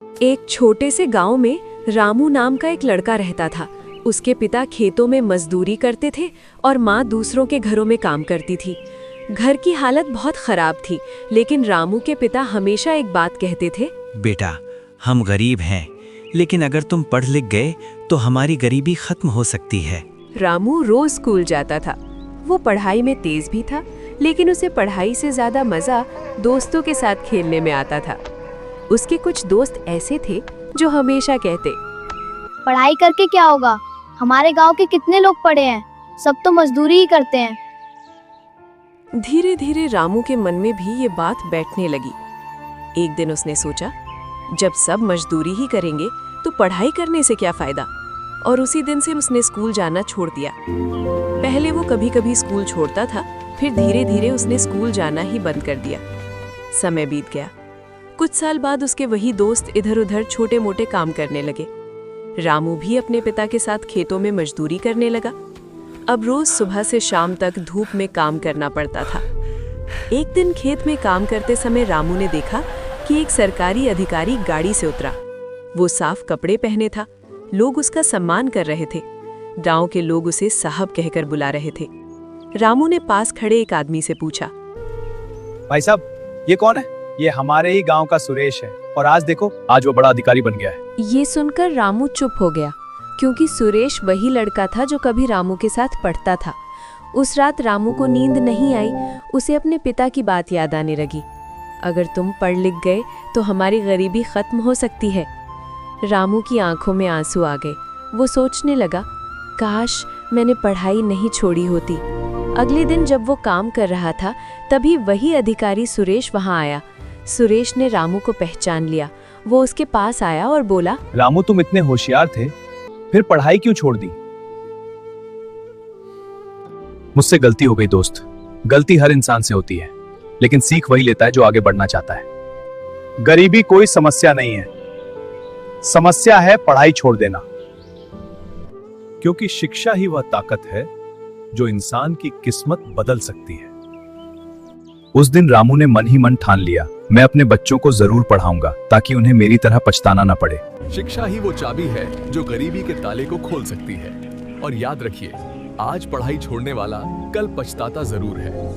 एक छोटे से गांव में रामू नाम का एक लड़का रहता था। उसके पिता खेतों में मजदूरी करते थे और माँ दूसरों के घरों में काम करती थी। घर की हालत बहुत खराब थी, लेकिन रामू के पिता हमेशा एक बात कहते थे, बेटा, हम गरीब हैं, लेकिन अगर तुम पढ़ लिख गए तो हमारी गरीबी खत्म हो सकती है। रामू रोज स्कूल जाता था। वो पढ़ाई में तेज भी था, लेकिन उसे पढ़ाई से ज्यादा मजा दोस्तों के साथ खेलने में आता था। उसके कुछ दोस्त ऐसे थे जो हमेशा कहते, पढ़ाई करके क्या होगा, हमारे गांव के कितने लोग पढ़े हैं, सब तो मजदूरी ही करते हैं। धीरे धीरे रामू के मन में भी ये बात बैठने लगी। एक दिन उसने सोचा, जब सब मजदूरी ही करेंगे तो पढ़ाई करने से क्या फायदा, और उसी दिन से उसने स्कूल जाना छोड़ दिया। पहले वो कभी कभी स्कूल छोड़ता था, फिर धीरे धीरे उसने स्कूल जाना ही बंद कर दिया। समय बीत गया। कुछ साल बाद उसके वही दोस्त इधर उधर छोटे मोटे काम करने लगे। रामू भी अपने पिता के साथ खेतों में मजदूरी करने लगा। अब रोज सुबह से शाम तक धूप में काम करना पड़ता था। एक दिन खेत में काम करते समय रामू ने देखा कि एक सरकारी अधिकारी गाड़ी से उतरा। वो साफ कपड़े पहने था। लोग उसका सम्मान कर रहे थे। गांव के लोग उसे साहब कहकर बुला रहे थे। रामू ने पास खड़े एक आदमी से पूछा, भाई साहब, ये कौन है? ये हमारे ही गांव का सुरेश है, और आज देखो, आज वो बड़ा अधिकारी बन गया है। ये सुनकर रामू चुप हो गया, क्योंकि सुरेश वही लड़का था जो कभी रामू के साथ पढ़ता था। उस रात रामू को नींद नहीं आई। उसे अपने पिता की बात याद आने लगी। अगर तुम पढ़ लिख गए तो हमारी गरीबी खत्म हो सकती है। रामू की आंखों में आंसू आ गए। वो सोचने लगा, काश मैंने पढ़ाई नहीं छोड़ी होती। अगले दिन जब वो काम कर रहा था, तभी वही अधिकारी सुरेश वहां आया। सुरेश ने रामू को पहचान लिया। वो उसके पास आया और बोला, रामू, तुम इतने होशियार थे, फिर पढ़ाई क्यों छोड़ दी? मुझसे गलती हो गई दोस्त। गलती हर इंसान से होती है, लेकिन सीख वही लेता है जो आगे बढ़ना चाहता है। गरीबी कोई समस्या नहीं है, समस्या है पढ़ाई छोड़ देना। क्योंकि शिक्षा ही वह ताकत है जो इंसान की किस्मत बदल सकती है। उस दिन रामू ने मन ही मन ठान लिया, मैं अपने बच्चों को जरूर पढ़ाऊंगा, ताकि उन्हें मेरी तरह पछताना न पड़े। शिक्षा ही वो चाबी है जो गरीबी के ताले को खोल सकती है। और याद रखिए, आज पढ़ाई छोड़ने वाला कल पछताता जरूर है।